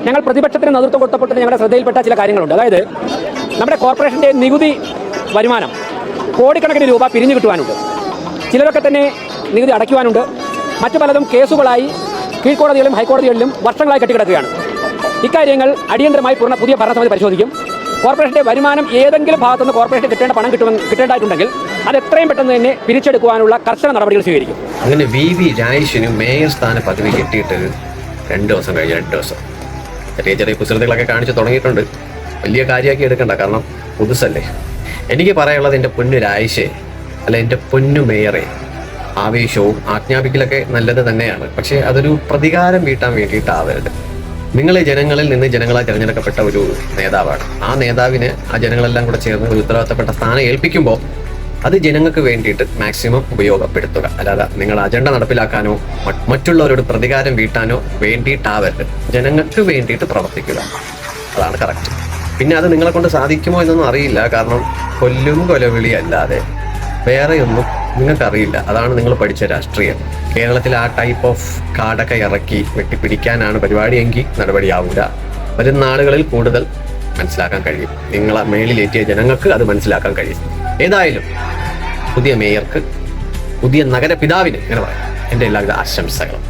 ഞങ്ങൾ പ്രതിപക്ഷത്തിന് നേതൃത്വം കൊടുത്തപ്പോൾ ഞങ്ങളുടെ ശ്രദ്ധയിൽപ്പെട്ട ചില കാര്യങ്ങളുണ്ട്. അതായത് നമ്മുടെ കോർപ്പറേഷൻ്റെ നികുതി വരുമാനം കോടിക്കണക്കിന് രൂപ പിരിഞ്ഞു കിട്ടുവാനുണ്ട്. ചിലരൊക്കെ തന്നെ നികുതി അടയ്ക്കുവാനുണ്ട്. മറ്റു പലതും കേസുകളായി കീഴ്ക്കോടതികളിലും ഹൈക്കോടതികളിലും വർഷങ്ങളായി കെട്ടിക്കിടക്കുകയാണ്. ഇക്കാര്യങ്ങൾ അടിയന്തരമായി പുതിയ ഭരണസമിതി പരിശോധിക്കും. കോർപ്പറേഷൻ്റെ വരുമാനം ഏതെങ്കിലും ഭാഗത്തുനിന്ന് കോർപ്പറേഷന് കിട്ടേണ്ട പണം കിട്ടേണ്ടതായിട്ടുണ്ടെങ്കിൽ അത് എത്രയും പെട്ടെന്ന് തന്നെ പിരിച്ചെടുക്കുവാനുള്ള കർശന നടപടികൾ സ്വീകരിക്കും. അങ്ങനെ വി രാജേഷിന് മേയർ സ്ഥാന പദവി കിട്ടിയിട്ട് 2 ദിവസം കഴിഞ്ഞ് 2 ദിവസം ചെറിയ കുസൃതികളൊക്കെ കാണിച്ച് തുടങ്ങിയിട്ടുണ്ട്. വലിയ കാര്യമാക്കി എടുക്കണ്ട, കാരണം പുതുസല്ലേ. എനിക്ക് പറയാനുള്ളത്, എൻ്റെ പൊന്നു രാജേഷേ, അല്ല എൻ്റെ പൊന്നു മേയറെ, ആവേശവും ആജ്ഞാപിക്കലൊക്കെ നല്ലത് തന്നെയാണ്. പക്ഷേ അതൊരു പ്രതികാരം വീട്ടാൻ വേണ്ടിയിട്ടാവരുത്. നിങ്ങൾ ജനങ്ങളിൽ നിന്ന് ജനങ്ങളാൽ തിരഞ്ഞെടുക്കപ്പെട്ട ഒരു നേതാവാണ്. ആ നേതാവിന് ആ ജനങ്ങളെല്ലാം കൂടെ ചേർന്ന് ഒരു ഉത്തരവാദിത്തപ്പെട്ട സ്ഥാനം ഏൽപ്പിക്കുമ്പോൾ അത് ജനങ്ങൾക്ക് വേണ്ടിയിട്ട് മാക്സിമം ഉപയോഗപ്പെടുത്തുക. അല്ലാതെ നിങ്ങൾ അജണ്ട നടപ്പിലാക്കാനോ മറ്റുള്ളവരോട് പ്രതികാരം വീട്ടാനോ വേണ്ടിയിട്ടാവരുത്. ജനങ്ങൾക്ക് വേണ്ടിയിട്ട് പ്രവർത്തിക്കുക, അതാണ് കറക്റ്റ്. പിന്നെ അത് നിങ്ങളെ കൊണ്ട് സാധിക്കുമോ എന്നൊന്നും അറിയില്ല. കാരണം കൊല്ലും കൊലവിളി അല്ലാതെ വേറെയൊന്നും നിങ്ങൾക്കറിയില്ല. അതാണ് നിങ്ങൾ പഠിച്ച രാഷ്ട്രീയം. കേരളത്തിൽ ആ ടൈപ്പ് ഓഫ് കാർഡൊക്കെ ഇറക്കി വെട്ടിപ്പിടിക്കാനാണ് പരിപാടിയെങ്കിൽ നടപടിയാവില്ല. വരും നാളുകളിൽ കൂടുതൽ മനസ്സിലാക്കാൻ കഴിയും. നിങ്ങളെ മേളിലേറ്റിയ ജനങ്ങൾക്ക് അത് മനസ്സിലാക്കാൻ കഴിയും. ഏതായാലും പുതിയ മേയർക്ക്, പുതിയ നഗരപിതാവിന്, ഇങ്ങനെ പറയാം, എൻ്റെ എല്ലാവിധ ആശംസകളും.